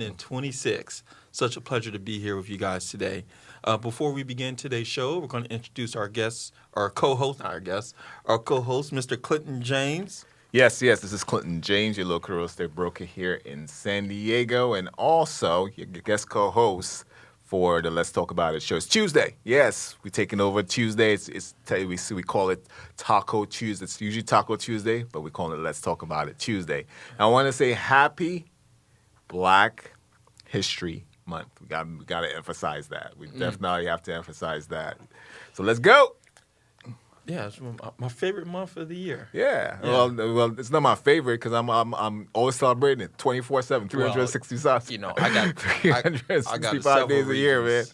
2026. Such a pleasure to be here with you guys today. Before we begin today's show, we're going to introduce our guests, our co-host, not our guest, our co-host, Mr. Clinton James. Yes, this is Clinton James, your local real estate broker here in San Diego, and also your guest co-host for the Let's Talk About It show. It's Tuesday. Yes, we're taking over Tuesday. We call it Taco Tuesday. It's usually Taco Tuesday, but we call it Let's Talk About It Tuesday. And I want to say happy Black History Month. We got to emphasize that. We definitely have to emphasize that. So let's go. Yeah, it's my favorite month of the year. Yeah. Well, it's not my favorite because I'm always celebrating it 24/7, 365. I got 365 days a year, man.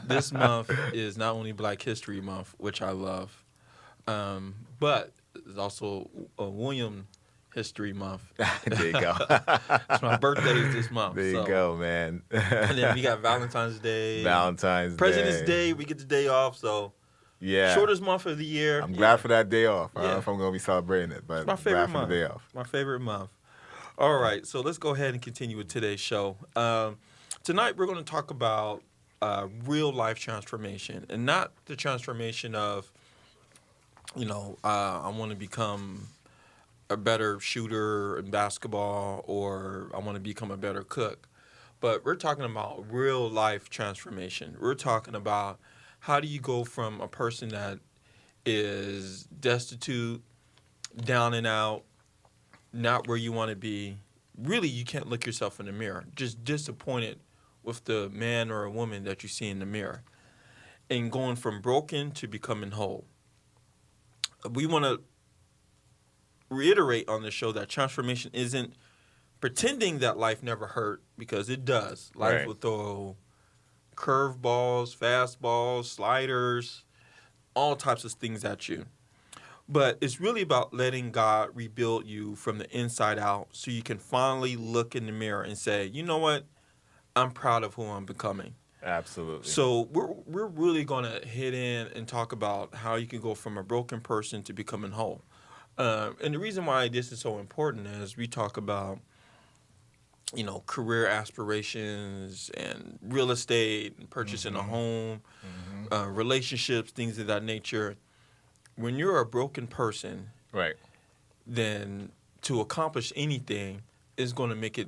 This month is not only Black History Month, which I love, but it's also a William History Month. There you go. It's my birthday is this month. There you go, man. And then we got Valentine's Day. President's Day, we get the day off, so... Yeah. Shortest month of the year. I'm glad for that day off. I don't know if I'm going to be celebrating it, but my favorite glad month. for the day off. My favorite month. All right, so let's go ahead and continue with today's show. Tonight we're going to talk about real life transformation, and not the transformation of, I want to become a better shooter in basketball or I want to become a better cook. But we're talking about real life transformation. We're talking about how do you go from a person that is destitute, down and out, not where you want to be. Really, you can't look yourself in the mirror. Just disappointed with the man or a woman that you see in the mirror. And going from broken to becoming whole. We want to reiterate on the show that transformation isn't pretending that life never hurt, because it does. Life will throw curveballs, fastballs, sliders, all types of things at you. But it's really about letting God rebuild you from the inside out so you can finally look in the mirror and say, you know what? I'm proud of who I'm becoming. Absolutely. So we're really going to hit in and talk about how you can go from a broken person to becoming whole. And the reason why this is so important is we talk about career aspirations and real estate and purchasing a home, relationships, things of that nature. When you're a broken person, then to accomplish anything is going to make it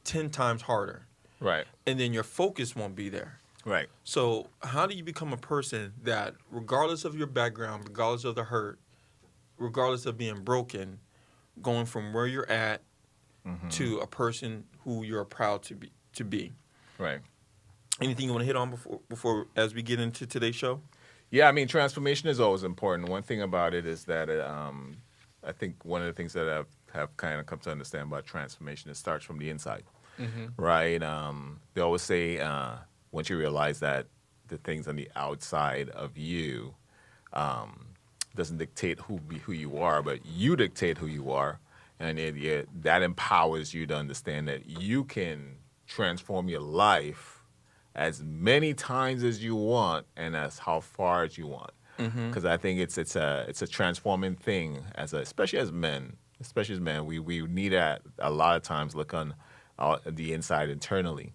10 times harder. Right. And then your focus won't be there. Right. So how do you become a person that, regardless of your background, regardless of the hurt, regardless of being broken, going from where you're at to a person who you're proud to be. Right. Anything you want to hit on before as we get into today's show? Yeah, I mean, transformation is always important. One thing about it is that I think one of the things that I have kind of come to understand about transformation, it starts from the inside, right? They always say once you realize that the things on the outside of you doesn't dictate who you are, but you dictate who you are. And that empowers you to understand that you can transform your life as many times as you want and as how far as you want. Because I think it's a transforming thing, especially as men. We need to a lot of times look on the inside internally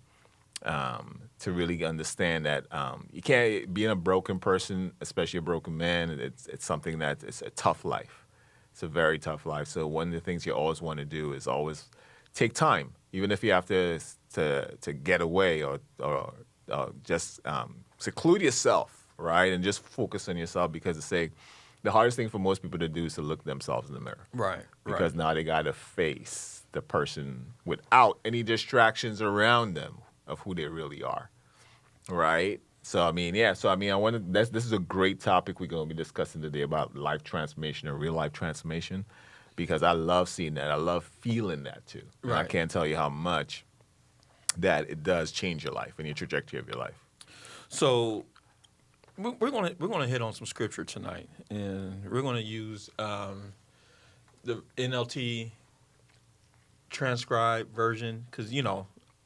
to really understand that you can't, being a broken person, especially a broken man, it's something that it's a tough life. It's a very tough life. So one of the things you always want to do is always take time, even if you have to get away or just seclude yourself, right, and just focus on yourself. Because the hardest thing for most people to do is to look themselves in the mirror, right? Because now they got to face the person without any distractions around them of who they really are, right? So I wanted this is a great topic we're going to be discussing today about life transformation or real life transformation, because I love seeing that. I love feeling that too. Right. And I can't tell you how much that it does change your life and your trajectory of your life. So we're going to hit on some scripture tonight, and we're going to use the NLT transcribed version because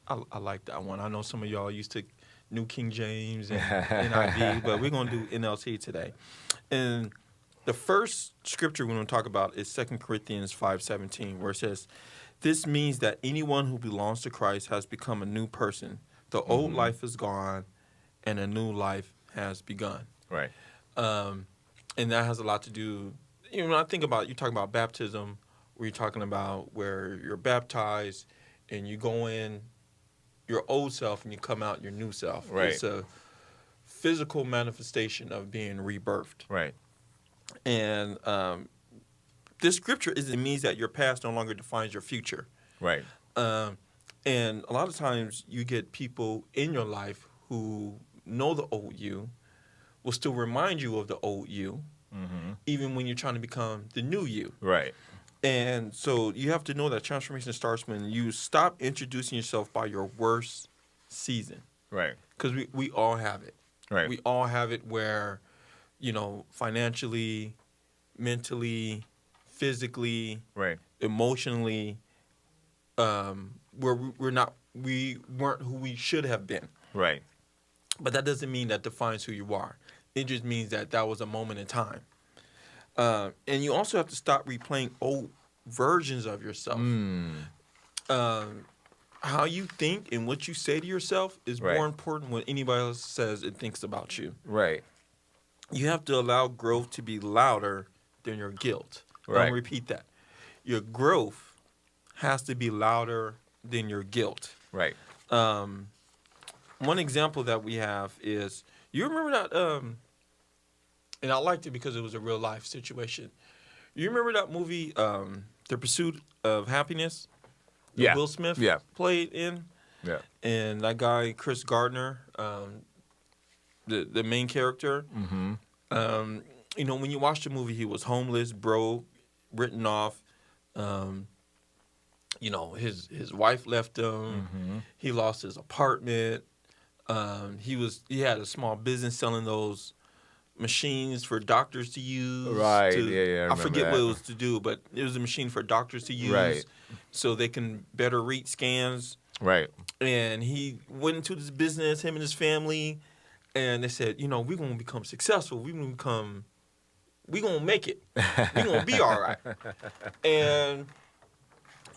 I like that one. I know some of y'all used to New King James and NIV, but we're going to do NLT today. And the first scripture we're going to talk about is 2 Corinthians 5:17, where it says, This means that anyone who belongs to Christ has become a new person. The old life is gone, and a new life has begun. Right. And that has a lot to do. When I think about, you talking about baptism, where you're talking about where you're baptized, and you go in your old self and you come out your new self. Right. It's a physical manifestation of being rebirthed. Right. And this scripture it means that your past no longer defines your future. Right. And a lot of times you get people in your life who know the old you, will still remind you of the old you, even when you're trying to become the new you. Right. And so you have to know that transformation starts when you stop introducing yourself by your worst season. Right. Because we all have it. Right. We all have it where, financially, mentally, physically, Right. emotionally, where we weren't who we should have been. Right. But that doesn't mean that defines who you are. It just means that was a moment in time. And you also have to stop replaying old versions of yourself. How you think and what you say to yourself is more important than what anybody else says and thinks about you. Right. You have to allow growth to be louder than your guilt. Right. I'll repeat that. Your growth has to be louder than your guilt. Right. One example that we have is, you remember that, and I liked it because it was a real life situation. You remember that movie, The Pursuit of Happiness? That Will Smith played in? Yeah. And that guy, Chris Gardner, the main character, when you watch the movie, he was homeless, broke, written off. His wife left him. He lost his apartment. He had a small business selling those machines for doctors to use. Right. I forget what it was to do, but it was a machine for doctors to use so they can better read scans. Right. And he went into this business, him and his family, and they said, we're going to become successful. We're going to make it. We're going to be all right. And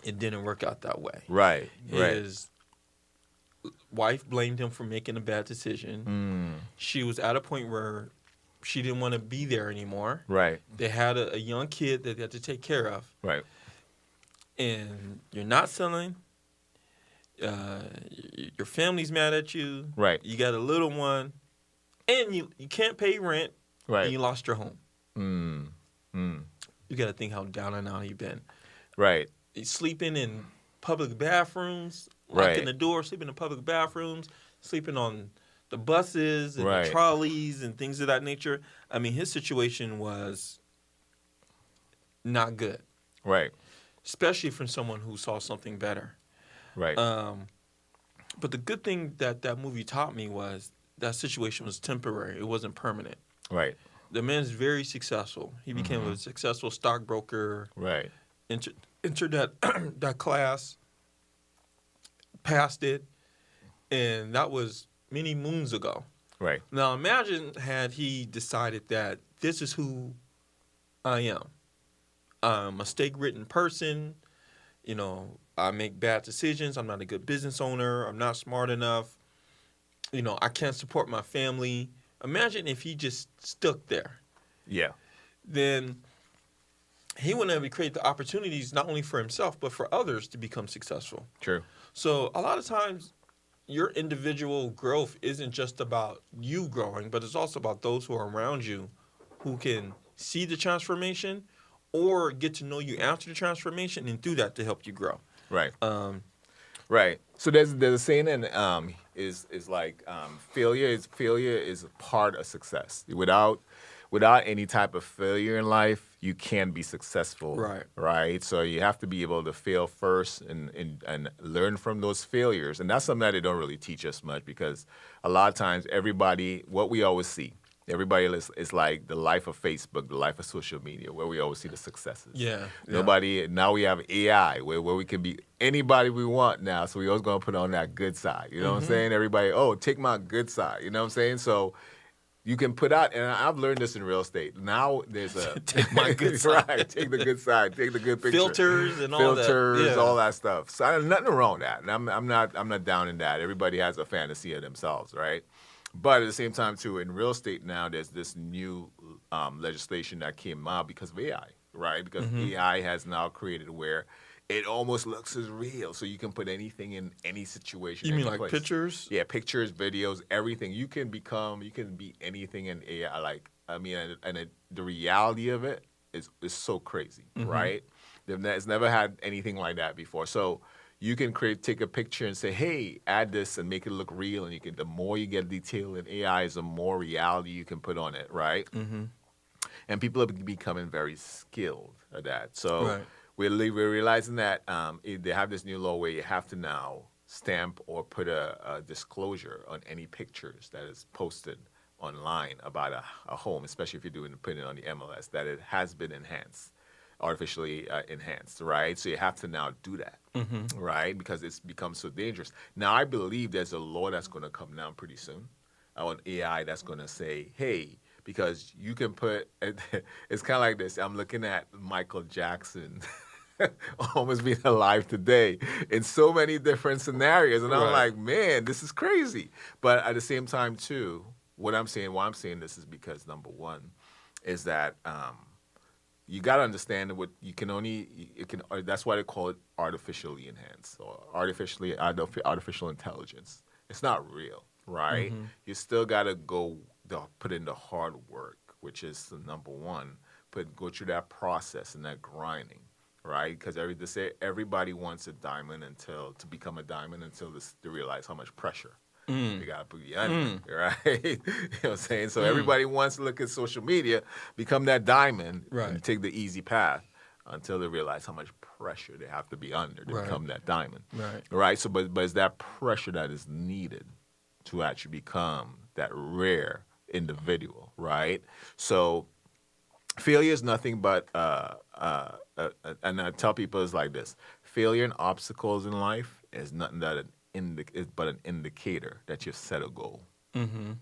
it didn't work out that way. Right. His wife blamed him for making a bad decision. She was at a point where she didn't want to be there anymore. Right. They had a young kid that they had to take care of. Right. And you're not selling. Your family's mad at you. Right. You got a little one. And you can't pay rent. Right. And you lost your home. You got to think how down and out you've been. Right. He's sleeping in public bathrooms, locking the door, sleeping in public bathrooms, sleeping on the buses and the trolleys and things of that nature. I mean, his situation was not good. Right. Especially from someone who saw something better. Right. But the good thing that movie taught me was that situation was temporary. It wasn't permanent. Right. The man's very successful. He became a successful stockbroker. Right. Entered that class, passed it, and that was many moons ago. Right. Now imagine had he decided that this is who I am. I'm a mistake-ridden person. I make bad decisions. I'm not a good business owner. I'm not smart enough. I can't support my family. Imagine if he just stuck there. Yeah. Then he wouldn't have created the opportunities not only for himself, but for others to become successful. True. So a lot of times your individual growth isn't just about you growing, but it's also about those who are around you who can see the transformation or get to know you after the transformation and through that to help you grow. Right. Right. So there's a saying and is like failure is a part of success. Without any type of failure in life, you can be successful. Right. Right. So you have to be able to fail first and learn from those failures. And that's something that they don't really teach us much because a lot of times what we always see, everybody is like the life of Facebook, the life of social media, where we always see the successes. Yeah. Now we have AI where we can be anybody we want now. So we always going to put on that good side. You know what I'm saying? Everybody, take my good side. You know what I'm saying? So You can put out, and I've learned this in real estate. Now there's a Take my good side. right. Take the good side. Take the good picture. Filters and all that. Filters, Yeah. all that stuff. So nothing wrong with that. And I'm not down in that. Everybody has a fantasy of themselves, right? But at the same time, too, in real estate now, there's this new legislation that came out because of AI, right? Because AI has now created where it almost looks as real. So you can put anything in any situation. You mean any like place. pictures? Yeah, pictures, videos, everything. You can be anything in AI. Like, I mean, the reality of it is so crazy, right? It's never had anything like that before. So you can take a picture and say, hey, add this and make it look real. And the more you get detail in AI, is the more reality you can put on it, right? And people are becoming very skilled at that. So Right. we're realizing that they have this new law where you have to now stamp or put a disclosure on any pictures that is posted online about a home, especially if you're putting it on the MLS, that it has been artificially enhanced, right? So you have to now do that, right? Because it's become so dangerous. Now, I believe there's a law that's going to come down pretty soon on AI that's going to say, hey, because you can put, it's kind of like this. I'm looking at Michael Jackson almost being alive today in so many different scenarios. And I'm Right. like, man, this is crazy. But at the same time, too, why I'm saying this is because, number one, is that you got to understand that that's why they call it artificially enhanced or artificial intelligence. It's not real, right? You still got to put in the hard work, which is the number one. Go through that process and that grinding, right? Because everybody wants a diamond to become a diamond until they realize how much pressure you got to put under, right? You know what I'm saying? So everybody wants to look at social media, become that diamond, Right. and take the easy path until they realize how much pressure they have to be under to Right. become that diamond, Right. right? So, but it's that pressure that is needed to actually become that rare individual, right? So failure is nothing but, and I tell people it's like this: failure and obstacles in life is nothing but an indicator that you've set a goal.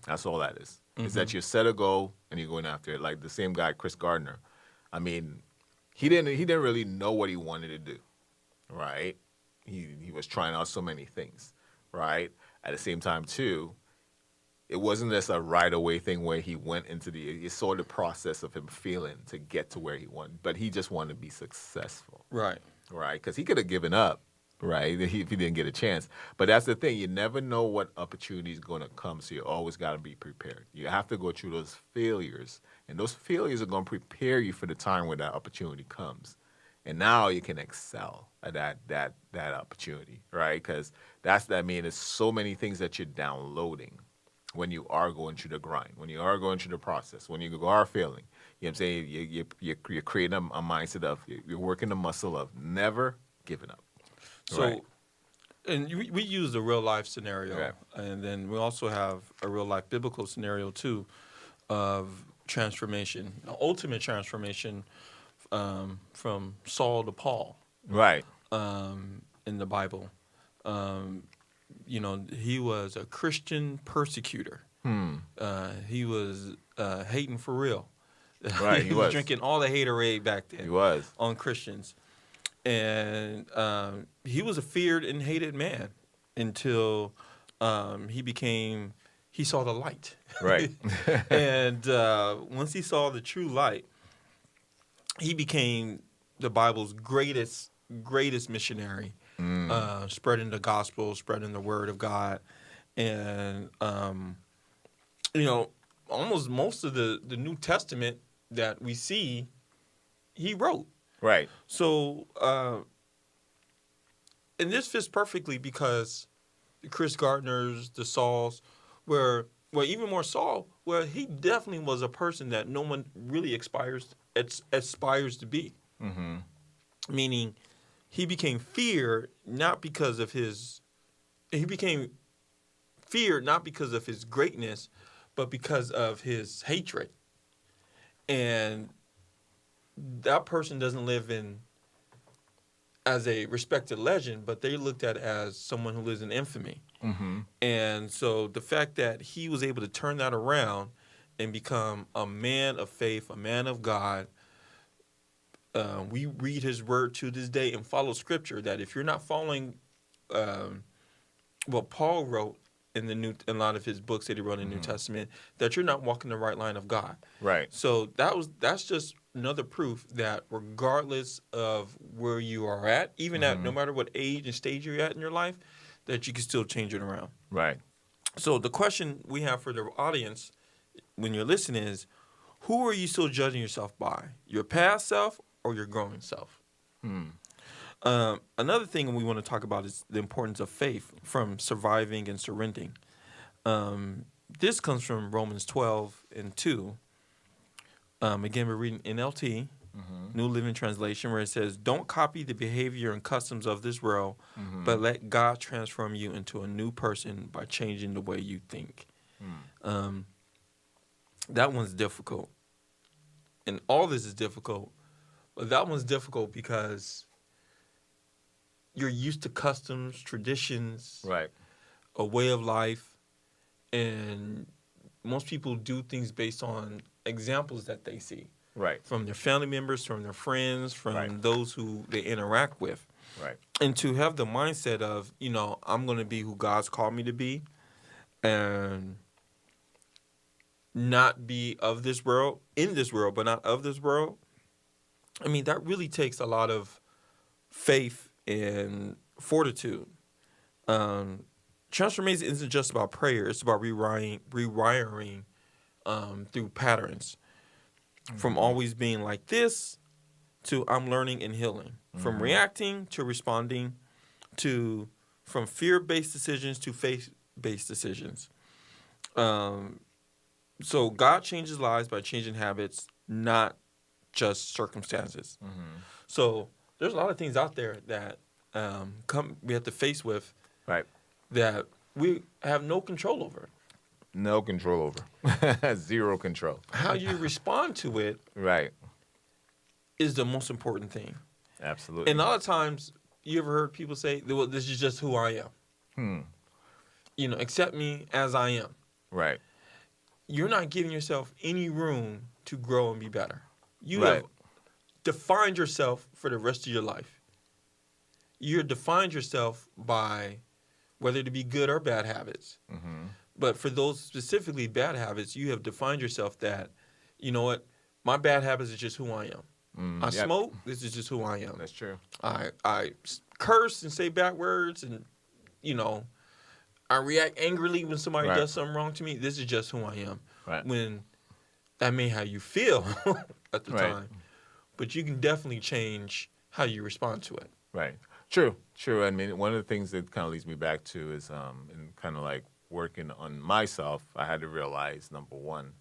That's all that is. Is that you set a goal and you're going after it. Like the same guy, Chris Gardner. I mean, he didn't really know what he wanted to do, right? He was trying out so many things, right? At the same time, too, it wasn't just a right away thing where he went you saw the process of him feeling to get to where he wanted, but he just wanted to be successful, Right. right? Because he could have given up, right, if he didn't get a chance. But that's the thing. You never know what opportunity is going to come, so you always got to be prepared. You have to go through those failures, and those failures are going to prepare you for the time when that opportunity comes. And now you can excel at that opportunity, right? Because there's so many things that you're downloading when you are going through the grind, when you are going through the process, when you are failing. You know what I'm saying? You're creating a mindset of, you're working the muscle of never giving up. So, Right. and we use a real life scenario, Okay. and then we also have a real life biblical scenario too, of transformation, the ultimate transformation, from Saul to Paul, Right. in the Bible. He was a Christian persecutor. He was hating for real. Right, he was. drinking all the haterade back then. He was. On Christians. And he was a feared and hated man until he saw the light. Right. And once he saw the true light, he became the Bible's greatest missionary, spreading the gospel, spreading the word of God. And, almost most of the New Testament that we see, he wrote. Right. So, and this fits perfectly because Chris Gardner's, the Sauls, even more Saul, where he definitely was a person that no one really aspires to be. Mm-hmm. Meaning, he became feared not because of his greatness, but because of his hatred. And that person doesn't live as a respected legend, but they looked at as someone who lives in infamy. Mm-hmm. And so the fact that he was able to turn that around and become a man of faith, a man of God. We read his word to this day and follow scripture that if you're not following what Paul wrote in a lot of his books that he wrote in the New Testament, that you're not walking the right line of God. Right. So that's just another proof that regardless of where you are at, even at no matter what age and stage you're at in your life, that you can still change it around. Right. So the question we have for the audience when you're listening is, who are you still judging yourself by? Your past self or your growing self? Another thing we want to talk about is the importance of faith from surviving and surrendering. This comes from Romans 12:2. Again, we're reading NLT, New Living Translation, where it says, "Don't copy the behavior and customs of this world, but let God transform you into a new person by changing the way you think." That one's difficult. And all this is difficult. But that one's difficult because you're used to customs, traditions, Right. a way of life, and most people do things based on examples that they see Right. from their family members, from their friends, from Right. those who they interact with. Right. And to have the mindset of, I'm going to be who God's called me to be and not be of this world, in this world, but not of this world. I mean, that really takes a lot of faith and fortitude. Transformation isn't just about prayer. It's about rewiring through patterns. From always being like this to I'm learning and healing. From reacting to responding from fear-based decisions to faith-based decisions. So God changes lives by changing habits, not just circumstances. So there's a lot of things out there that we have to face with Right. that we have no control over. No control over. Zero control. How you respond to it Right. is the most important thing. Absolutely. And a lot of times, you ever heard people say, well, this is just who I am. Accept me as I am. Right. You're not giving yourself any room to grow and be better. You Right. have defined yourself for the rest of your life. You're defined yourself by whether to be good or bad habits. But for those specifically bad habits, you have defined yourself that, you know what, my bad habits is just who I am. I smoke, this is just who I am. That's true. I curse and say bad words and, I react angrily when somebody Right. does something wrong to me. This is just who I am. Right. When that may how you feel at the Right. time. But you can definitely change how you respond to it. Right. True. I mean, one of the things that kind of leads me back to is in kind of like working on myself, I had to realize, number one,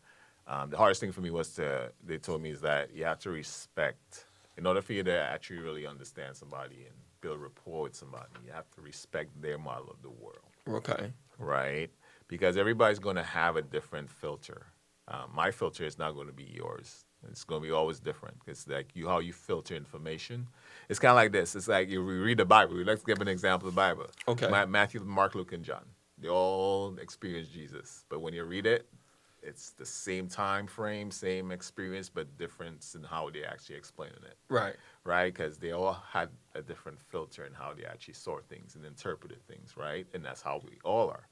the hardest thing for me was they told me is that you have to respect, in order for you to actually really understand somebody and build rapport with somebody, you have to respect their model of the world. Okay. Right? Because everybody's going to have a different filter. My filter is not going to be yours. It's going to be always different. It's like how you filter information. It's kind of like this. It's like you read the Bible. Let's give an example of the Bible. Okay. Matthew, Mark, Luke, and John. They all experienced Jesus. But when you read it, it's the same time frame, same experience, but difference in how they actually explaining it. Right. Right? Because they all had a different filter in how they actually saw things and interpreted things, right? And that's how we all are.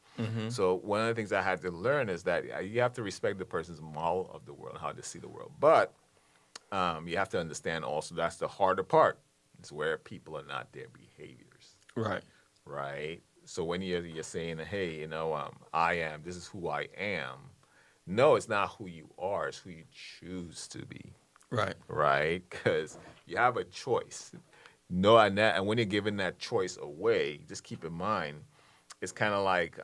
So one of the things I had to learn is that you have to respect the person's model of the world, how they see the world. But you have to understand also that's the harder part. It's where people are not their behaviors. Right. Right? So when you're saying, hey, this is who I am. No, it's not who you are. It's who you choose to be. Right. Right? Because you have a choice. No, and when you're giving that choice away, just keep in mind, it's kind of like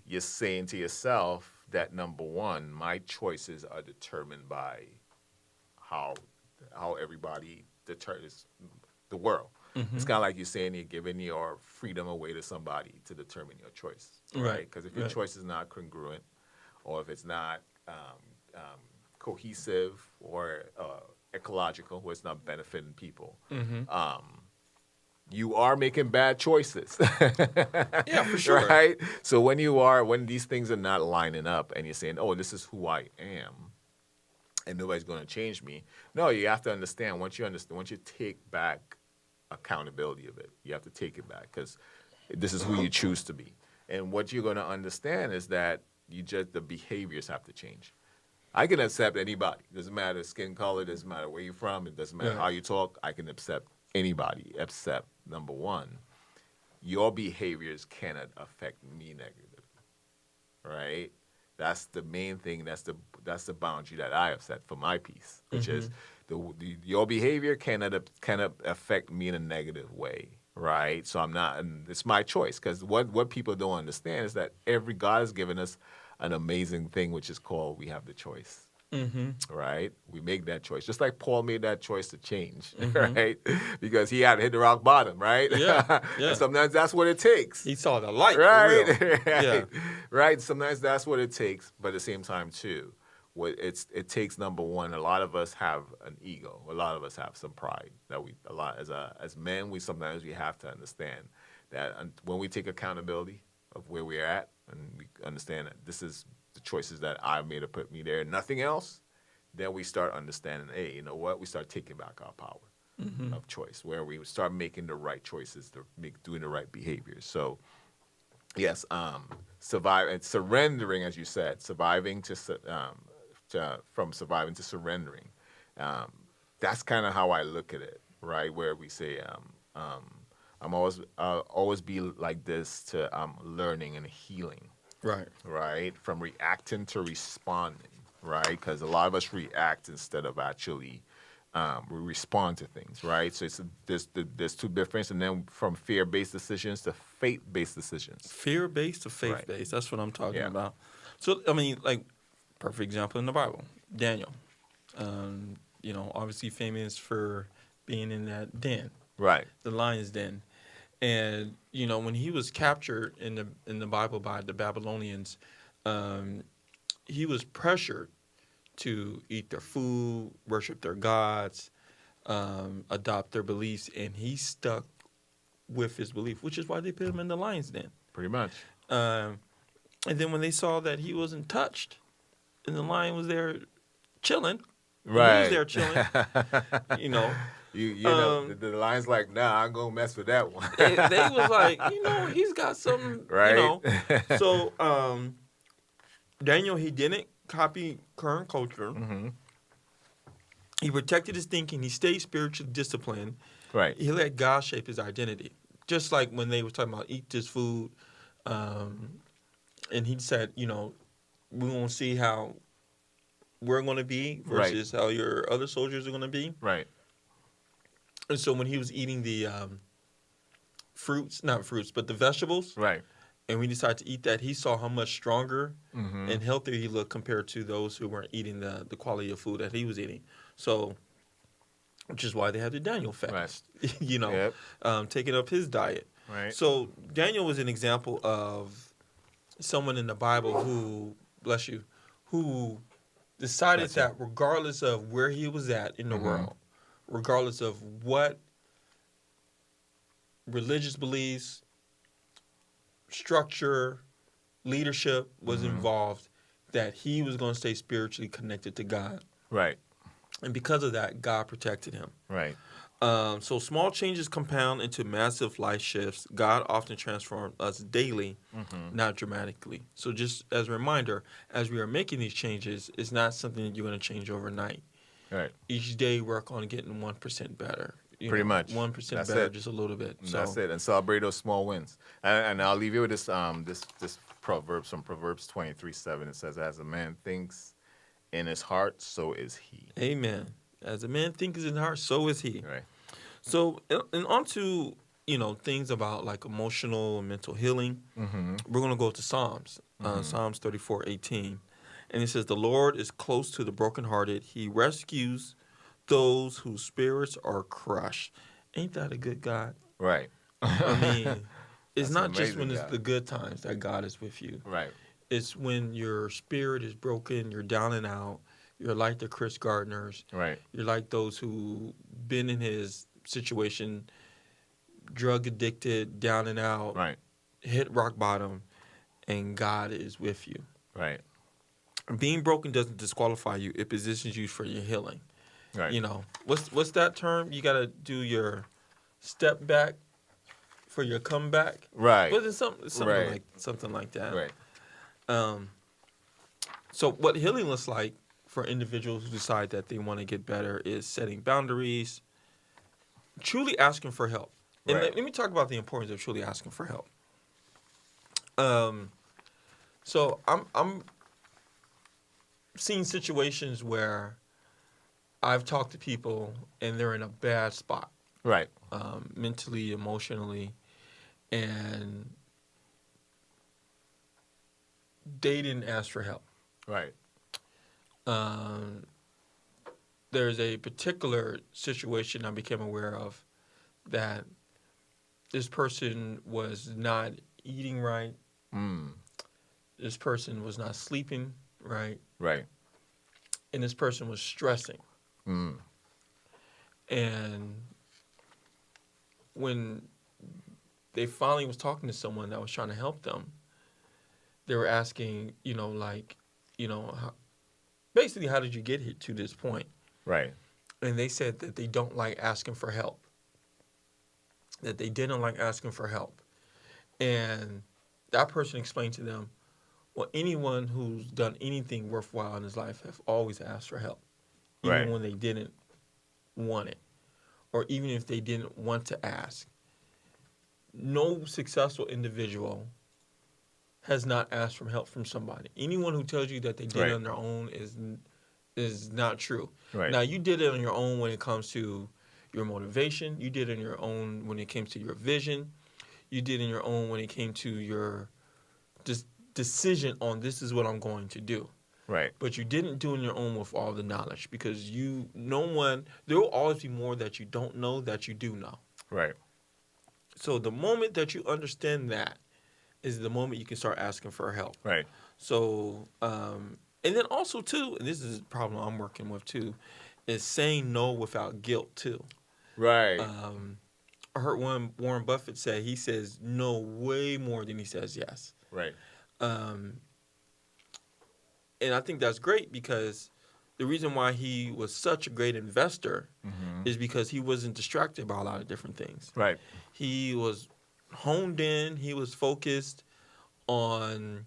you're saying to yourself that, number one, my choices are determined by how everybody determines the world. It's kind of like you're saying you're giving your freedom away to somebody to determine your choice. Right? Because if your choice is not congruent, or if it's not cohesive or ecological, where it's not benefiting people, you are making bad choices. Yeah, for sure. Right? So when these things are not lining up and you're saying, oh, this is who I am and nobody's going to change me. No, you have to understand, once you take back accountability of it, you have to take it back because this is who you choose to be. And what you're going to understand is that the behaviors have to change. I can accept anybody. It doesn't matter skin color, it doesn't matter where you're from, it doesn't matter how you talk. I can accept anybody except, number one, your behaviors cannot affect me negatively, right? That's the main thing. That's the boundary that I have set for my peace, which is your behavior cannot affect me in a negative way, right? So I'm not, and it's my choice because what people don't understand is that every God has given us an amazing thing, which is called we have the choice. Right? We make that choice. Just like Paul made that choice to change, right? Because he had to hit the rock bottom, right? Yeah. And sometimes that's what it takes. He saw the light, Right? for real. Yeah. Right? Sometimes that's what it takes, but at the same time, too, it takes, number one, a lot of us have an ego. A lot of us have some pride that as men, we have to understand that when we take accountability of where we're at and we understand that this is the choices that I made to put me there, nothing else, then we start understanding, hey, you know what? We start taking back our power of choice, where we start making the right choices, doing the right behaviors. So, yes, surrendering, as you said, from surviving to surrendering. That's kind of how I look at it, right? Where we say, I'm always be like this to learning and healing. Right? From reacting to responding, right? Because a lot of us react instead of actually we respond to things, right? So there's two differences, and then from fear-based decisions to faith-based decisions. Fear-based to faith-based. That's what I'm talking about. So, I mean, like, perfect example in the Bible, Daniel. Obviously famous for being in that den. Right. The lion's den. And when he was captured in the Bible by the Babylonians, he was pressured to eat their food, worship their gods, adopt their beliefs, and he stuck with his belief, which is why they put him in the lion's den. Pretty much. And then when they saw that he wasn't touched, and the lion was there chilling, right? He was there chilling, the lion's like, nah, I'm gonna mess with that one. they was like, he's got something, right? So Daniel, he didn't copy current culture. He protected his thinking. He stayed spiritually disciplined. Right. He let God shape his identity. Just like when they were talking about eat this food, and he said, we're gonna see how we're gonna be versus how your other soldiers are gonna be. Right. And so when he was eating the the vegetables, right, and when he decided to eat that, he saw how much stronger and healthier he looked compared to those who weren't eating the quality of food that he was eating. So, which is why they had the Daniel fast, taking up his diet. Right. So Daniel was an example of someone in the Bible who, bless you, who decided that regardless of where he was at in the world, regardless of what religious beliefs, structure, leadership was involved, that he was going to stay spiritually connected to God. Right. And because of that, God protected him. Right. So small changes compound into massive life shifts. God often transforms us daily, not dramatically. So just as a reminder, as we are making these changes, it's not something that you're going to change overnight. Right. Each day, work on getting 1% better. Pretty much 1% That's better, it. just a little bit. So. That's it, and celebrate those small wins. And I'll leave you with this this Proverbs from Proverbs 23:7. It says, "As a man thinks in his heart, so is he." Amen. As a man thinks in his heart, so is he. Right. So, and on to things about like emotional and mental healing. We're gonna go to Psalms, Psalms 34:18. And it says, "The Lord is close to the brokenhearted. He rescues those whose spirits are crushed." Ain't that a good God? Right. I mean, it's That's not just when it's God. the good times that God is with you. Right. It's when your spirit is broken, you're down and out. You're like the Chris Gardners. Right. You're like those who been in his situation, drug addicted, down and out, Right. hit rock bottom, and God is with you. Right. Being broken doesn't disqualify you; it positions you for your healing. Right. You know, what's that term? You got to do your step back for your comeback. Right. Was it something Right. like that? Right. Um, so what healing looks like for individuals who decide that they want to get better is setting boundaries, truly asking for help. And Right. let me talk about the importance of truly asking for help. So I'm seeing situations where I've talked to people and they're in a bad spot, Right. mentally, emotionally, and they didn't ask for help. Right. Um, there's a particular situation I became aware of that this person was not eating right. Mm. This person was not sleeping right. Right. And this person was stressing. Mm. And when they finally was talking to someone that was trying to help them, they were asking, basically, how did you get here to this point? Right. And they said that they don't like asking for help. That they didn't like asking for help. And that person explained to them, well, anyone who's done anything worthwhile in his life have always asked for help, even Right. when they didn't want it, or even if they didn't want to ask. No successful individual has not asked for help from somebody. Anyone who tells you that they did Right. it on their own is not true. Right. Now, you did it on your own when it comes to your motivation. You did it on your own when it came to your vision. You did it on your own when it came to your decision on this is what I'm going to do. Right. But you didn't do it on your own with all the knowledge because there will always be more that you don't know that you do know. Right. So the moment that you understand that is the moment you can start asking for help. Right. So, and then also too, and this is a problem I'm working with too, is saying no without guilt too. Right. I heard Warren Buffett say he says no way more than he says yes. Right. And I think that's great because the reason why he was such a great investor is because he wasn't distracted by a lot of different things. Right. He was honed in. He was focused on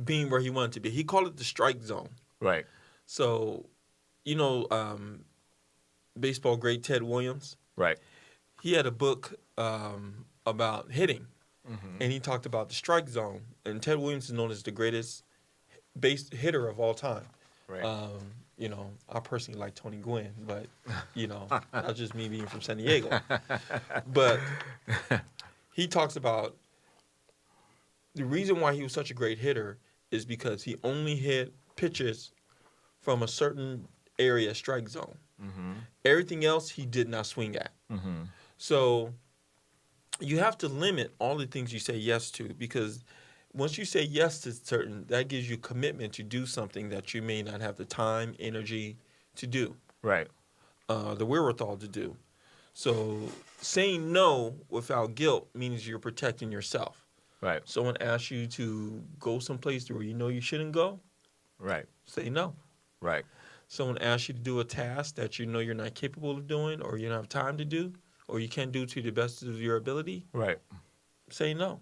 being where he wanted to be. He called it the strike zone. Right. So, baseball great Ted Williams, Right. he had a book about hitting, and he talked about the strike zone. And Ted Williams is known as the greatest base hitter of all time. Right. I personally like Tony Gwynn, but, that's just me being from San Diego. But he talks about the reason why he was such a great hitter is because he only hit pitches from a certain area strike zone. Everything else he did not swing at. So you have to limit all the things you say yes to because once you say yes to certain, that gives you commitment to do something that you may not have the time, energy to do. Right. The wherewithal to do. So saying no without guilt means you're protecting yourself. Right. Someone asks you to go someplace where you know you shouldn't go, Right. say no. Right. Someone asks you to do a task that you know you're not capable of doing or you don't have time to do or you can't do to the best of your ability, Right. say no.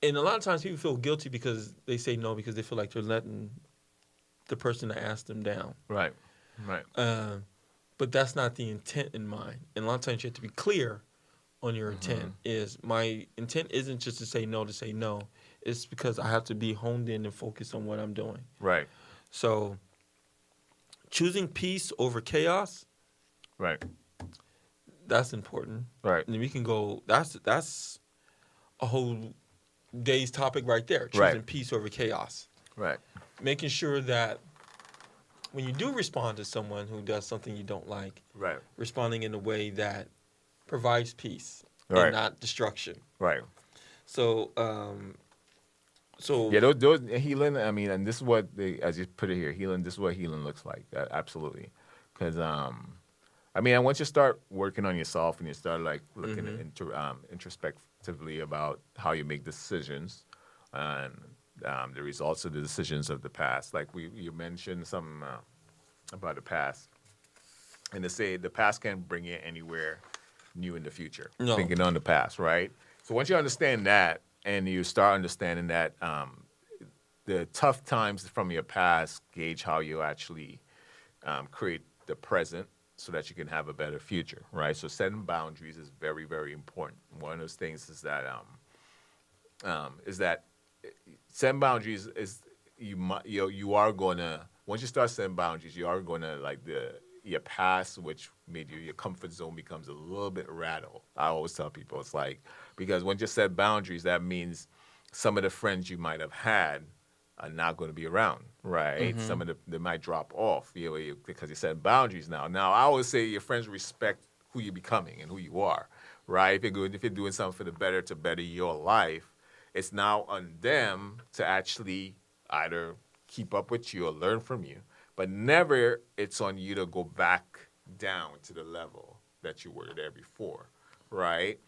And a lot of times people feel guilty because they say no because they feel like they're letting the person that asked them down. Right. Right. But that's not the intent in mind. And a lot of times you have to be clear on your intent. Is my intent isn't just to say no. It's because I have to be honed in and focused on what I'm doing. Right. So choosing peace over chaos, Right. that's important. Right. And then we can go, that's a whole day's topic right there. Choosing Right. peace over chaos. Right. Making sure that when you do respond to someone who does something you don't like, Right. responding in a way that provides peace Right. and not destruction. Right. So, Yeah, those healing. I mean, and this is what as you put it here, healing. This is what healing looks like. Absolutely, because I mean, and once you start working on yourself and you start like looking introspectively about how you make decisions and the results of the decisions of the past, like you mentioned some about the past, and to say the past can't bring you anywhere new in the future. No. Thinking on the past, right? So once you understand that, and you start understanding that the tough times from your past gauge how you actually create the present so that you can have a better future, right? So setting boundaries is very, very important. One of those things is that setting boundaries is you are gonna once you start setting boundaries, you are gonna like your past, which made your comfort zone becomes a little bit rattled. I always tell people it's like because once you set boundaries, that means some of the friends you might have had are not going to be around, right? Some of they might drop off, because you set boundaries now. Now, I always say your friends respect who you're becoming and who you are, right? If you're doing something for the better to better your life, it's now on them to actually either keep up with you or learn from you, but never it's on you to go back down to the level that you were there before, right?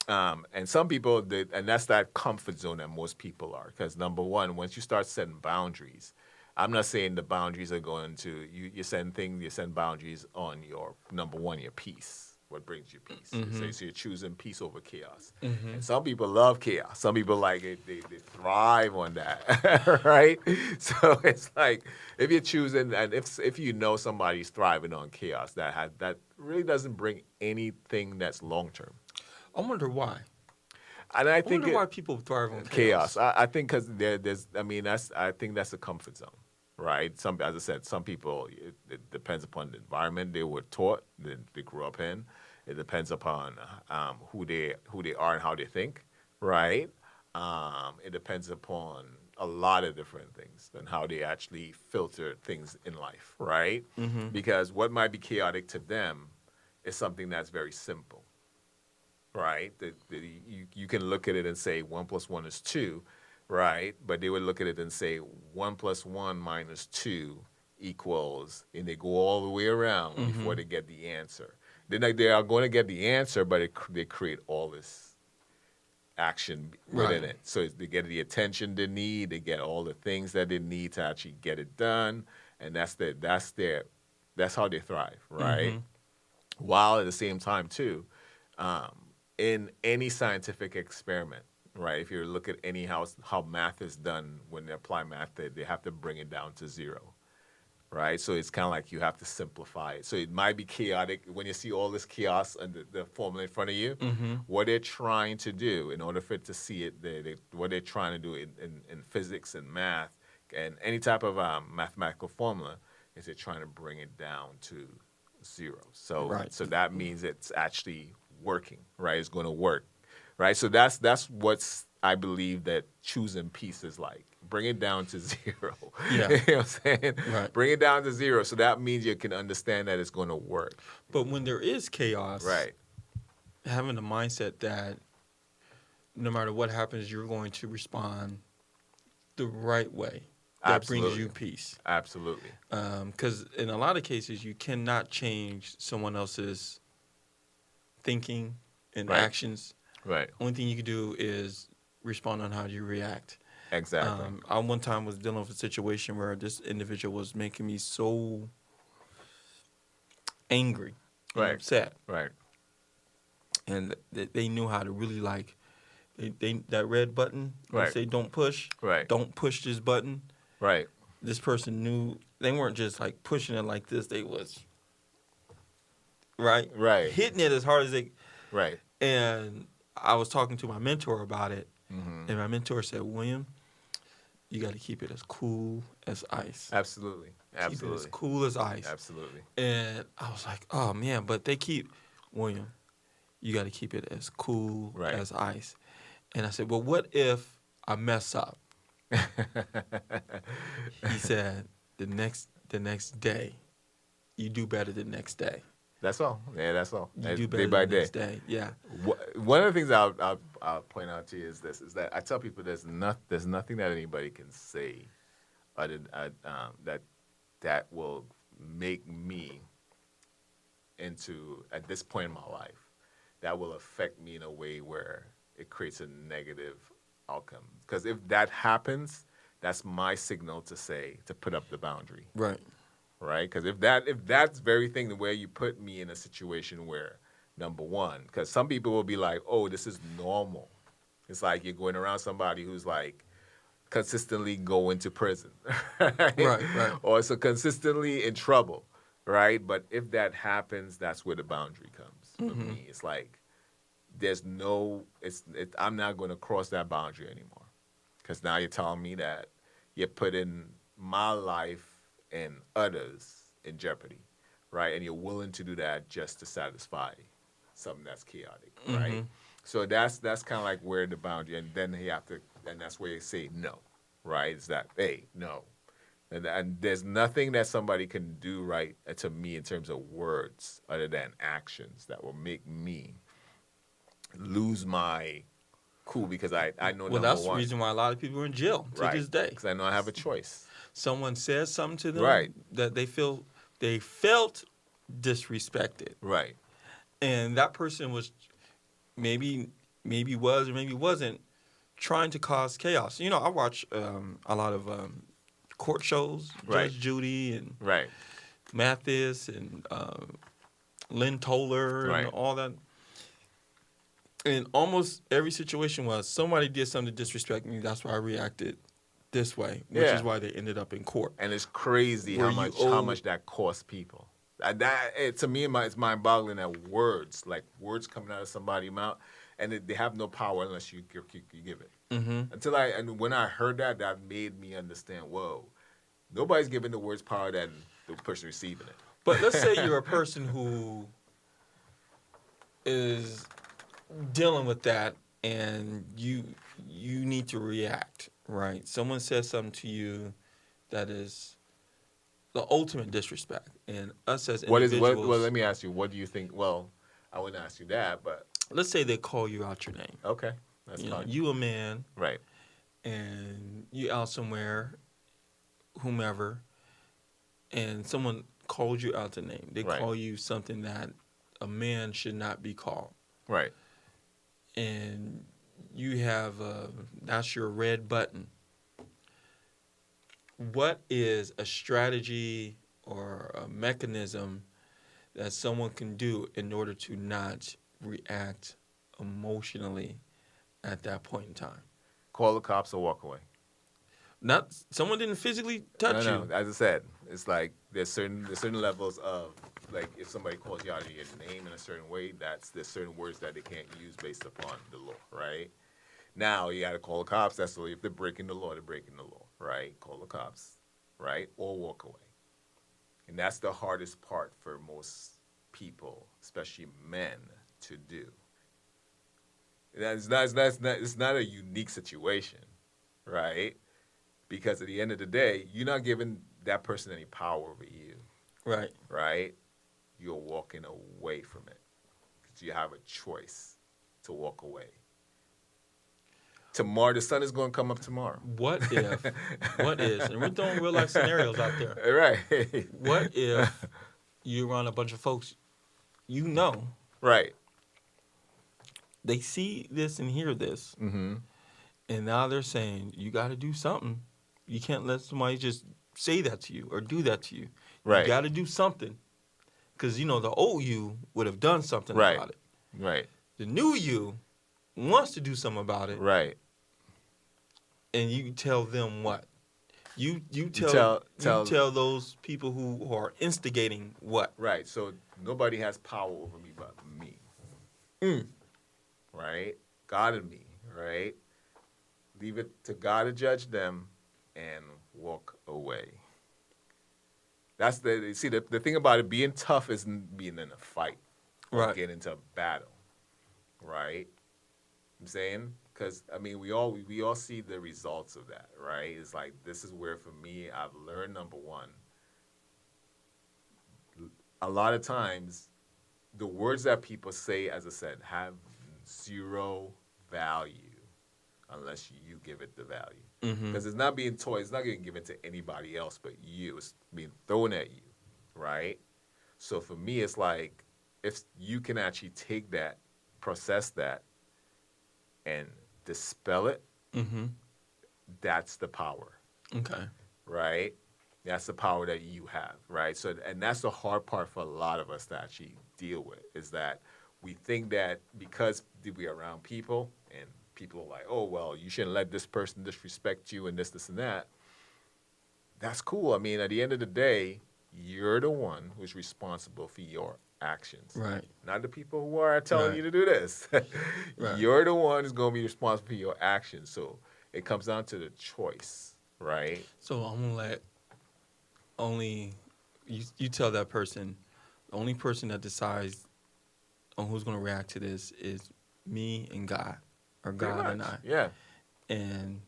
And some people, and that's that comfort zone that most people are. Because number one, once you start setting boundaries, I'm not saying the boundaries are going to you send boundaries on your number one, your peace. What brings you peace? So you're choosing peace over chaos. And some people love chaos. Some people like it, they thrive on that, right? So it's like if you're choosing, and if you know somebody's thriving on chaos, that really doesn't bring anything that's long term. I wonder why. And I I think wonder why people thrive on chaos. chaos. I think because there's. I mean, I think that's a comfort zone, right? As I said, some people it depends upon the environment they were taught, they grew up in. It depends upon who they are and how they think, right? It depends upon a lot of different things and how they actually filter things in life, right? Because what might be chaotic to them is something that's very simple, right? You can look at it and say 1 + 1 is 2, right? But they would look at it and say 1 + 1 - 2 equals, and they go all the way around before they get the answer. They are going to get the answer, but they create all this action within Right. it. So they get the attention they need, they get all the things that they need to actually get it done, and that's how they thrive, right? While at the same time too, in any scientific experiment, right? If you look at any how math is done when they apply math, they have to bring it down to zero, right? So it's kind of like you have to simplify it. So it might be chaotic when you see all this chaos and the formula in front of you. What they're trying to do in order for it to see it, what they're trying to do in physics and math and any type of mathematical formula is they're trying to bring it down to zero. So Right. so that means it's actually working, right? It's going to work, right? So that's what's I believe that choosing peace is like. Bring it down to zero. Yeah. You know what I'm saying? Right. Bring it down to zero. So that means you can understand that it's going to work. But when there is chaos, Right. having the mindset that no matter what happens, you're going to respond the right way that brings Absolutely. you peace. Absolutely. Because in a lot of cases, you cannot change someone else's thinking and Right. actions. Right. Only thing you can do is respond on how you react. Exactly. I one time was dealing with a situation where this individual was making me so angry and Right. upset, Right. and they knew how to really like that red button. Right. They say don't push. Right. Don't push this button. Right. This person knew they weren't just like pushing it like this. They was right Right. hitting it as hard as they. Right. And I was talking to my mentor about it, Mm-hmm. and my mentor said, "William, you got to keep it as cool as ice. Absolutely. Keep it as Absolutely. cool as ice." Absolutely. And I was like, "Oh man!" But they keep, William, you got to keep it as cool Right. as ice. And I said, "Well, what if I mess up?" He said, "The next day, you do better the next day. That's all. Yeah, that's all. You That's do day better by the day. next day." Yeah. One of the things I'll point out to you is this: is that I tell people there's nothing that anybody can say, other that will make me into at this point in my life that will affect me in a way where it creates a negative outcome. Because if that happens, that's my signal to say to put up the boundary, Right. right? Because if that's very thing the way you put me in a situation where number one, because some people will be like, oh, this is normal. It's like you're going around somebody who's like consistently going to prison, right? Right. Right. Or so consistently in trouble, right? But if that happens, that's where the boundary comes for me. It's like there's no, I'm not going to cross that boundary anymore because now you're telling me that you're putting my life and others in jeopardy, right? And you're willing to do that just to satisfy something that's chaotic, right? So that's kind of like where the boundary, and then you have to, and that's where you say no, right? It's that, hey, no. And there's nothing that somebody can do right to me in terms of words other than actions that will make me lose my cool because I know Well, number that's the one. reason why a lot of people are in jail to Right. this day. Because I know I have a choice. Someone says something to them Right. that they felt disrespected, Right. and that person was maybe was or maybe wasn't trying to cause chaos. You know, I watch a lot of court shows, Right. Judge Judy and Right. Mathis and Lynn Toller Right. and all that. And almost every situation was somebody did something to disrespect me. That's why I reacted this way, which Yeah. is why they ended up in court. And it's crazy Where how you much that costs people. To me, it's mind-boggling that words coming out of somebody's mouth, and they have no power unless you give it. And when I heard that, that made me understand. Whoa, nobody's giving the words power than the person receiving it. But let's say you're a person who is dealing with that, and you need to react, right? Someone says something to you that is the ultimate disrespect, and us as individuals. Well, let me ask you. What do you think? Well, I wouldn't ask you that, but Let's say they call you out your name. okay, that's You know, fine. you a man, Right. and you out somewhere, whomever, and someone called you out the name. They Right. call you something that a man should not be called. Right. And you have that's your red button. What is a strategy or a mechanism that someone can do in order to not react emotionally at that point in time? Call the cops or walk away. Not someone didn't physically touch No. you. As I said, it's like there's certain levels of like if somebody calls you out of your name in a certain way, there's certain words that they can't use based upon the law, right? Now you got to call the cops. That's if they're breaking the law, they're breaking the law, right? Call the cops, right, or walk away. And that's the hardest part for most people, especially men, to do. It's not a unique situation, right? Because at the end of the day, you're not giving that person any power over you, Right. right? You're walking away from it because you have a choice to walk away. Tomorrow, the sun is going to come up tomorrow. What if, and we're throwing real life scenarios out there. Right. What if you're around a bunch of folks, you know, Right. they see this and hear this, Mm-hmm. and now they're saying, you got to do something. You can't let somebody just say that to you or do that to you. Right. You got to do something. Because, you know, the old you would have done something Right. about it. Right. The new you wants to do something about it. Right. And you tell them what? You tell- tell those people who are instigating what? Right. So nobody has power over me but me. Right? God and me. Right? Leave it to God to judge them and walk away. That's the thing about it. Being tough isn't being in a fight or Right. getting into a battle. Right? I'm saying? Because I mean, we all see the results of that, right? It's like this is where for me I've learned number one. A lot of times, the words that people say, as I said, have zero value unless you give it the value. Because it's not being told, it's not getting given to anybody else but you. It's being thrown at you, right? So for me, it's like if you can actually take that, process that, and dispel it, Mm-hmm. that's the power, Okay. right? That's the power that you have, right? So, and that's the hard part for a lot of us to actually deal with, is that we think that because we're around people and people are like, oh, well, you shouldn't let this person disrespect you and this, and that. That's cool. I mean, at the end of the day, you're the one who's responsible for your actions. Right. Not the people who are telling Right. you to do this. Right. You're the one who's going to be responsible for your actions. So it comes down to the choice, right? So I'm gonna let only you tell that person. The only person that decides on who's gonna react to this is me and God, or Pretty God and much. I. Yeah, And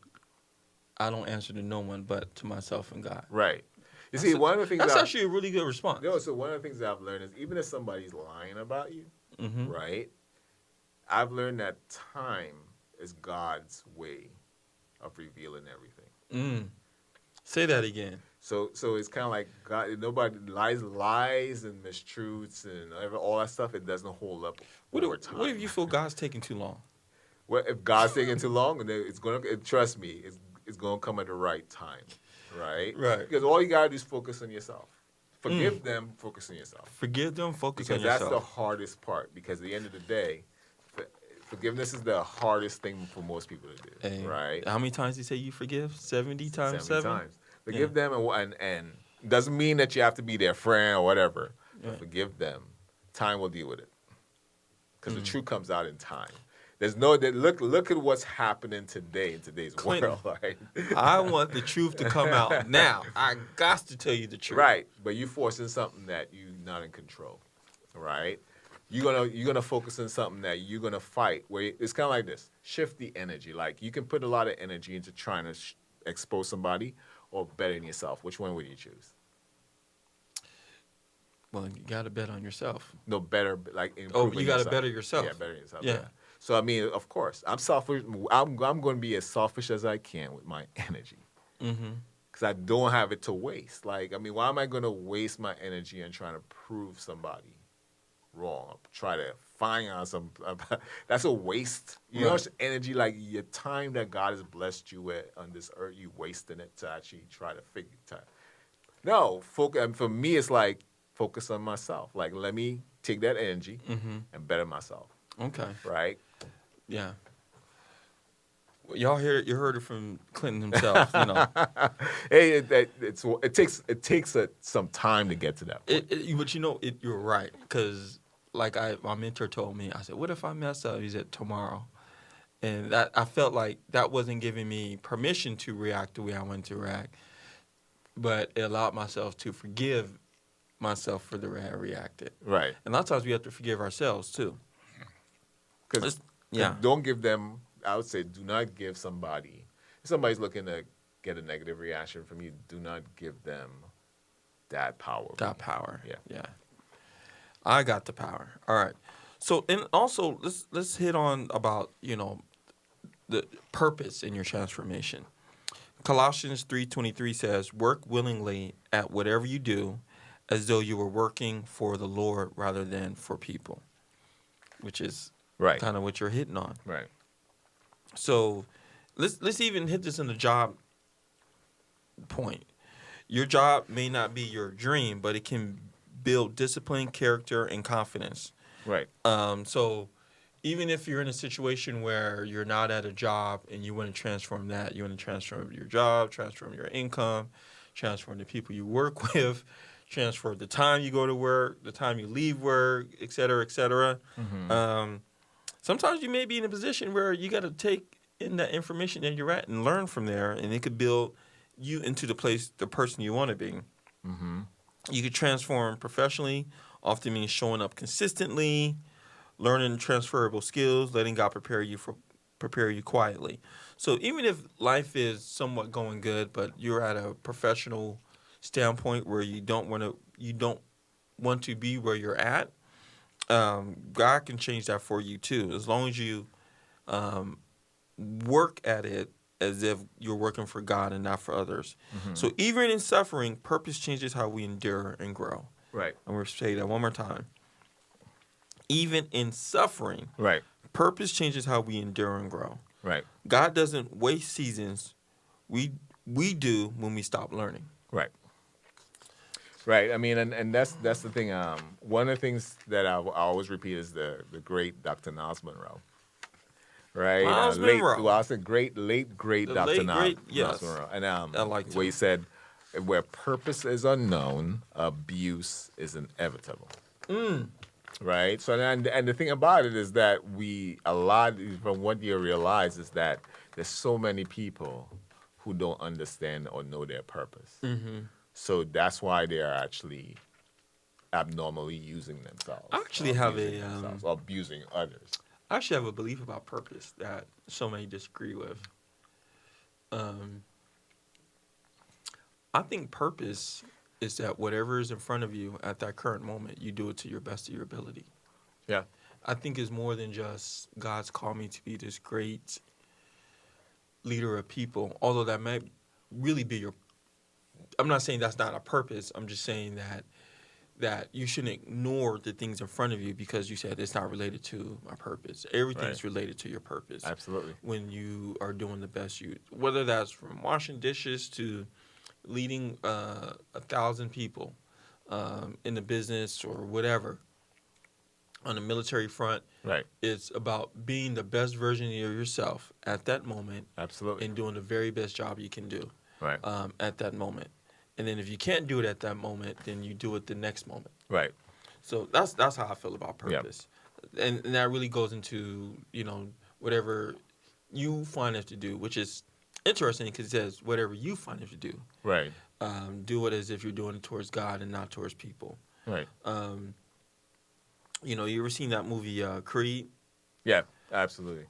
I don't answer to no one but to myself and God. right. You see, one of the things That's that actually a really good response. so one of the things that I've learned is even if somebody's lying about you, Mm-hmm. right? I've learned that time is God's way of revealing everything. Mm. Say that again. So it's kind of like God. Nobody lies and mistruths and all that stuff. It doesn't hold up over time. What if you feel God's taking too long? Well, if God's taking too long, and it's gonna trust me, it's gonna come at the right time, right? Right. Because all you gotta do is focus on yourself. Forgive them. Focus on yourself. Forgive them. Focus Because on yourself. that's the hardest part. Because at the end of the day, forgiveness is the hardest thing for most people to do, Hey, right? How many times do you say you forgive? 70 times 70 7? times. Forgive them, and doesn't mean that you have to be their friend or whatever. Right. Forgive them. Time will deal with it. Because the truth comes out in time. There's no look at what's happening today in today's Clinton, world, right? I want the truth to come out now. I got to tell you the truth. Right, but you forcing something that you're not in control, right? You're gonna focus on something that you're gonna fight. Where it's kind of like this: shift the energy. Like you can put a lot of energy into trying to expose somebody or bettering yourself. Which one would you choose? Well, you got to bet on yourself. No, better like Oh, improving you got to yourself. better yourself. Yeah, better yourself. Yeah. Yeah. So I mean, of course, I'm selfish. I'm going to be as selfish as I can with my energy. Mm-hmm. Because I don't have it to waste. Like, I mean, why am I going to waste my energy on trying to prove somebody wrong? Or try to find out some. That's a waste. You know, it's energy, like your time that God has blessed you with on this earth, you wasting it to actually try to figure it out. No, focus. And for me, it's like focus on myself. Like, let me take that energy and better myself. Okay. Right? Yeah. Well, you heard it from Clinton himself. You know. Hey, it takes some time to get to that point. But you know, you're right, because like my mentor told me, I said, "What if I mess up?" He said, "Tomorrow," and that I felt like that wasn't giving me permission to react the way I wanted to react, but it allowed myself to forgive myself for the way I reacted. Right. And a lot of times we have to forgive ourselves too. Because Yeah. don't give them. I would say, do not give somebody. If somebody's looking to get a negative reaction from you, do not give them that power. That power. Yeah. Yeah. I got the power. All right. So, and also let's hit on about, the purpose in your transformation. Colossians 3:23 says, "Work willingly at whatever you do, as though you were working for the Lord rather than for people," which is Right. kind of what you're hitting on. Right. So, let's even hit this in the job point. Your job may not be your dream, but it can build discipline, character, and confidence. Right. So even if you're in a situation where you're not at a job and you want to transform that, you want to transform your job, transform your income, transform the people you work with, transform the time you go to work, the time you leave work, et cetera, et cetera. Sometimes you may be in a position where you got to take in that information that you're at and learn from there, and it could build you into the person you want to be. You could transform professionally, often means showing up consistently, learning transferable skills, letting God prepare you quietly. So even if life is somewhat going good, but you're at a professional standpoint where you don't want to be where you're at, God can change that for you too, as long as you work at it as if you're working for God and not for others. So even in suffering, purpose changes how we endure and grow. Right. And we'll say that one more time. even in suffering. Right. Purpose changes how we endure and grow. Right. God doesn't waste seasons. We do when we stop learning. Right. Right. I mean, and that's the thing. One of the things that I always repeat is the great Dr. Niles Monroe. Right. Miles Monroe. Well, I said late great The Dr. late, Niles great, yes. Monroe. And I like where he him. said, "Where purpose is unknown, abuse is inevitable." Right. So and the thing about it is that from what you realize is that there's so many people who don't understand or know their purpose. So that's why they are actually abnormally using themselves. I actually or have abusing themselves, or abusing others. I actually have a belief about purpose that so many disagree with. I think purpose is that whatever is in front of you at that current moment, you do it to your best of your ability. Yeah. I think it's more than just God's called me to be this great leader of people, although that might really be your. I'm not saying that's not a purpose. I'm just saying that you shouldn't ignore the things in front of you because you said it's not related to my purpose. Everything's related to your purpose. Absolutely. When you are doing the best whether that's from washing dishes to leading 1,000 people in the business or whatever. On the military front, Right. it's about being the best version of yourself at that moment. Absolutely. And doing the very best job you can do Right. at that moment. And then if you can't do it at that moment, then you do it the next moment. Right. So that's how I feel about purpose. Yep. And that really goes into, whatever you find it to do, which is interesting because it says whatever you find it to do. Right. Do it as if you're doing it towards God and not towards people. Right. You ever seen that movie Creed? Yeah, absolutely.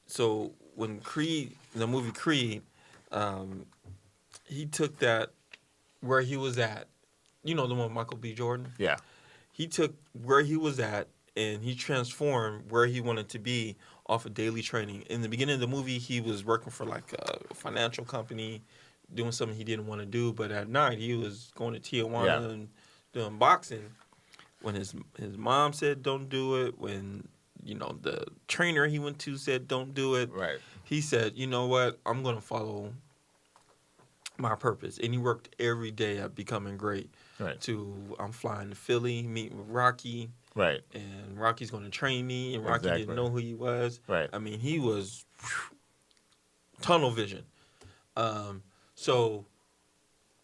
So when the movie Creed, he took that where he was at, the one with Michael B. Jordan? Yeah. He took where he was at and he transformed where he wanted to be off of daily training. In the beginning of the movie, he was working for like a financial company, doing something he didn't want to do. But at night, he was going to Tijuana and doing boxing. When his mom said don't do it, when the trainer he went to said don't do it, right, he said, you know what, I'm going to follow my purpose. And he worked every day at becoming great. Right. I'm flying to Philly, meeting with Rocky. Right. And Rocky's going to train me, and Rocky didn't know who he was. Right. I mean, he was tunnel vision. So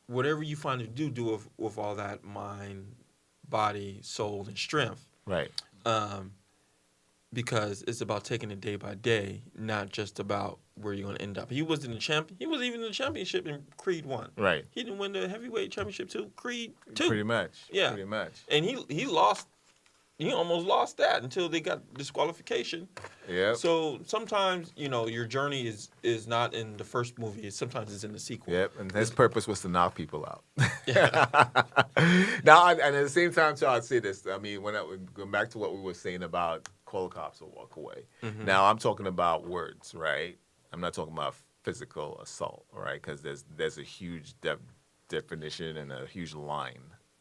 whatever you find to do it with all that mind, body, soul, and strength. Right. Because it's about taking it day by day, not just about where you're going to end up. He wasn't a champion. He wasn't even in the championship in Creed 1. Right. He didn't win the heavyweight championship till Creed 2. Pretty much. Yeah. Pretty much. And he lost. He almost lost that until they got disqualification. Yeah. So sometimes, your journey is not in the first movie. Sometimes it's in the sequel. Yep. And his purpose was to knock people out. Yeah. Now, and at the same time, too, I'd say this. I mean, going back to what we were saying about call the cops or walk away. Mm-hmm. Now, I'm talking about words, right? I'm not talking about physical assault, right? Because there's a huge definition and a huge line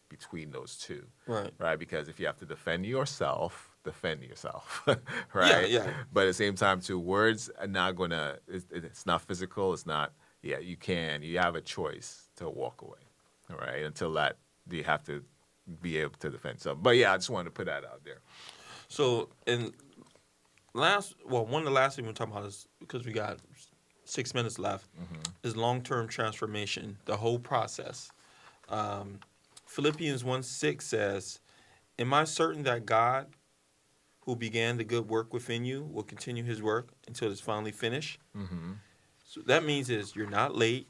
between those two, right? Because if you have to defend yourself, right? Yeah. But at the same time, too, words are not gonna. It's not physical. It's not. Yeah, you have a choice to walk away, all right? Until that, you have to be able to defend yourself. But yeah, I just wanted to put that out there. So, one of the last things we're talking about is, because we got 6 minutes left, is long-term transformation, the whole process. Philippians 1:6 says, am I certain that God, who began the good work within you, will continue his work until it's finally finished? Mm-hmm. So that means you're not late,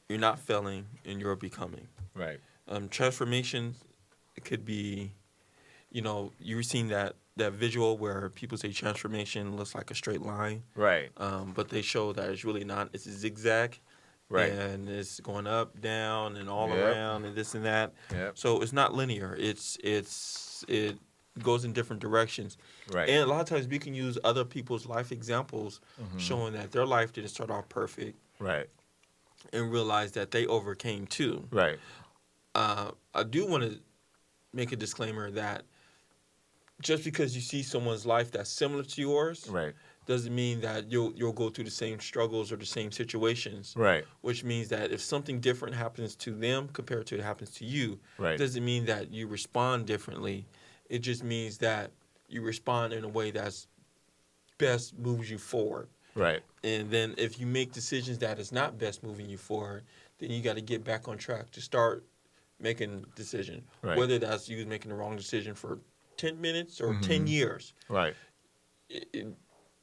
you're not failing, and you're becoming. Right. Transformation, it could be, you've seen that visual where people say transformation looks like a straight line. Right. But they show that it's really not. It's a zigzag. Right. And it's going up, down, and all around, and this and that. Yep. So it's not linear. It goes in different directions. Right. And a lot of times we can use other people's life examples showing that their life didn't start off perfect. Right. And realize that they overcame too. Right. I do want to make a disclaimer that just because you see someone's life that's similar to yours Right. doesn't mean that you'll go through the same struggles or the same situations. Right. Which means that if something different happens to them compared to it happens to you, Right. doesn't mean that you respond differently. It just means that you respond in a way that's best moves you forward. Right. And then if you make decisions that is not best moving you forward, then you got to get back on track to start making a decision. Right. Whether that's you making the wrong decision for 10 minutes or Mm-hmm. 10 years. Right.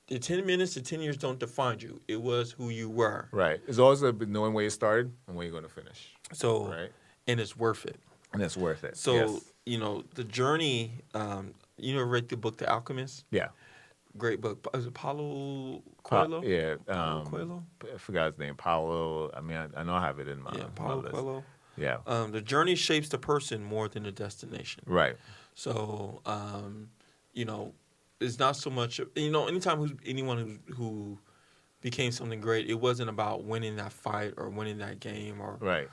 The 10 minutes to 10 years don't define you. It was who you were. Right. It's always knowing where you started and where you're going to finish. So, Right. and it's worth it. And it's worth it. So, Yes. the journey, read the book, The Alchemist? Yeah. Great book. Is it Paulo Coelho? Yeah. Paulo Coelho? I forgot his name. Paulo. I mean, I know I have it in my, Yeah, my Paulo list. Coelho. Yeah. The journey shapes the person more than the destination. Right. So, it's not so much, anytime anyone who became something great, it wasn't about winning that fight or winning that game or, Right.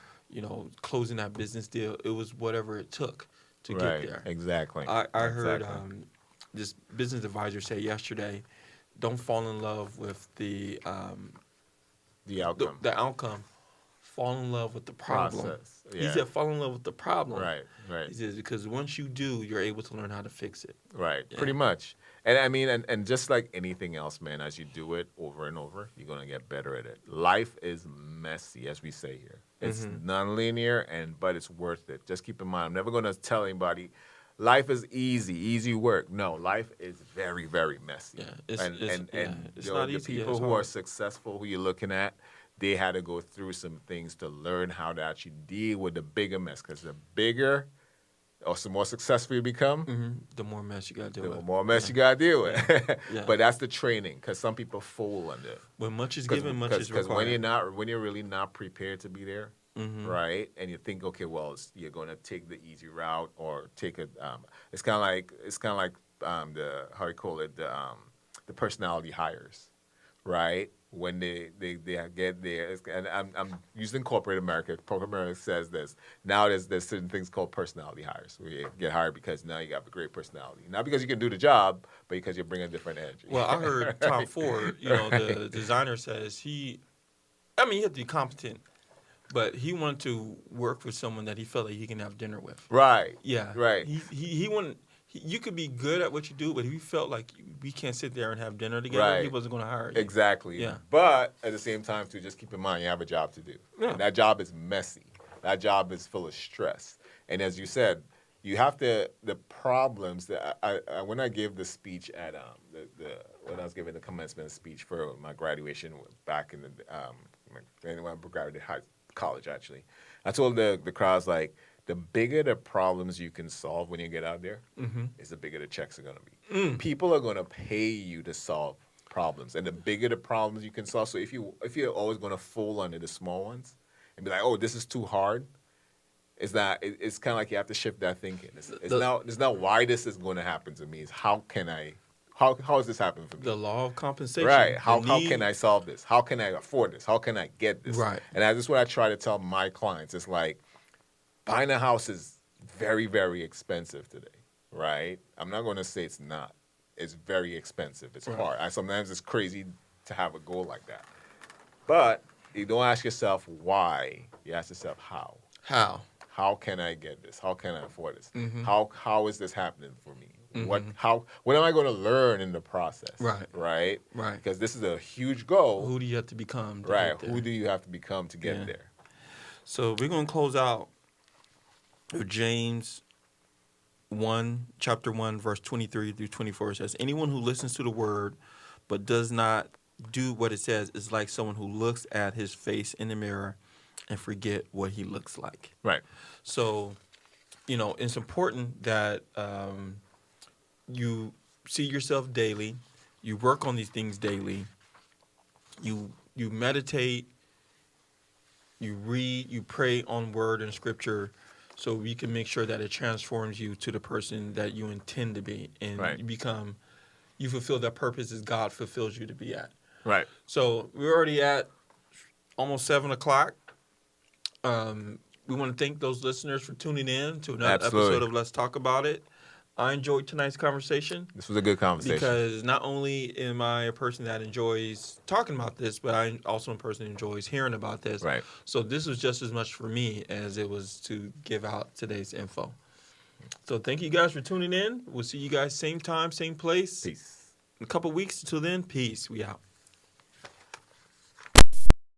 closing that business deal. It was whatever it took to Right. get there. Exactly. I heard Exactly. this business advisor say yesterday, don't fall in love with the outcome. the outcome. Fall in love with the problem. Process. He Yeah. said, fall in love with the problem. Right. Right. He says, because once you do, you're able to learn how to fix it. Right, Yeah. pretty much. And I mean, and just like anything else, man, as you do it over and over, you're going to get better at it. Life is messy, as we say here. It's non-linear, but it's worth it. Just keep in mind, I'm never going to tell anybody, life is easy work. No, life is very, very messy. Yeah, it's The not easy. people It's who are hard. successful, who you're looking at, they had to go through some things to learn how to actually deal with the bigger mess. Because the bigger or the more successful you become, The more mess you got to deal the with. more mess you got to deal with. Yeah. But that's the training, because some people fall under it. When much is given, much is Because required. when you're really not prepared to be there, right? And you think, okay, well, you're going to take the easy route or take a. It's kind of like the how you call it the personality hires, right? When they get there, and I'm using corporate America. Corporate America says this. Now there's certain things called personality hires. Where you get hired because now you got a great personality, not because you can do the job, but because you bring a different energy. Well, I heard Tom Ford, the designer, says he have to be competent, but he wanted to work with someone that he felt like he can have dinner with. Right. Yeah. Right. He wanted. You could be good at what you do, but if he felt like we can't sit there and have dinner together, Right. he wasn't going to hire you. Exactly. Yeah. But at the same time, too, just keep in mind you have a job to do. Yeah. And that job is messy. That job is full of stress. And as you said, you have the problems that I when I gave the speech at when I was giving the commencement speech for my graduation back in the when I graduated college actually, I told the crowds like, the bigger the problems you can solve when you get out there, is the bigger the checks are going to be. People are going to pay you to solve problems, and the bigger the problems you can solve. So if you're always going to fall under the small ones and be like, oh, this is too hard, it's kind of like you have to shift that thinking. It's not why this is going to happen to me. It's how is this happening for me? The law of compensation. Right. How can I solve this? How can I afford this? How can I get this? Right. And that's just what I try to tell my clients. It's like, buying a house is very, very expensive today, right? I'm not going to say it's not. It's very expensive. It's hard. Sometimes it's crazy to have a goal like that. But you don't ask yourself why. You ask yourself how. How? How can I get this? How can I afford this? Mm-hmm. How is this happening for me? What am I going to learn in the process? Right. Right? Right. Because this is a huge goal. Who do you have to become? To Right. get there? Who do you have to become to get there? So we're going to close out with James 1, chapter 1, verse 23 through 24. It says, anyone who listens to the word but does not do what it says is like someone who looks at his face in the mirror and forget what he looks like. Right. So, it's important that you see yourself daily, you work on these things daily, you meditate, you read, you pray on word and scripture, so you can make sure that it transforms you to the person that you intend to be, and Right. you fulfill that purpose as God fulfills you to be at. Right. So we're already at almost 7:00. We want to thank those listeners for tuning in to another Absolutely. episode of Let's Talk About It. I enjoyed tonight's conversation This was a good conversation. because not only am I a person that enjoys talking about this, but I also am a person who enjoys hearing about this. Right. So this was just as much for me as it was to give out today's info. So thank you guys for tuning in. We'll see you guys same time, same place. Peace. In a couple weeks. Until then, peace. We out.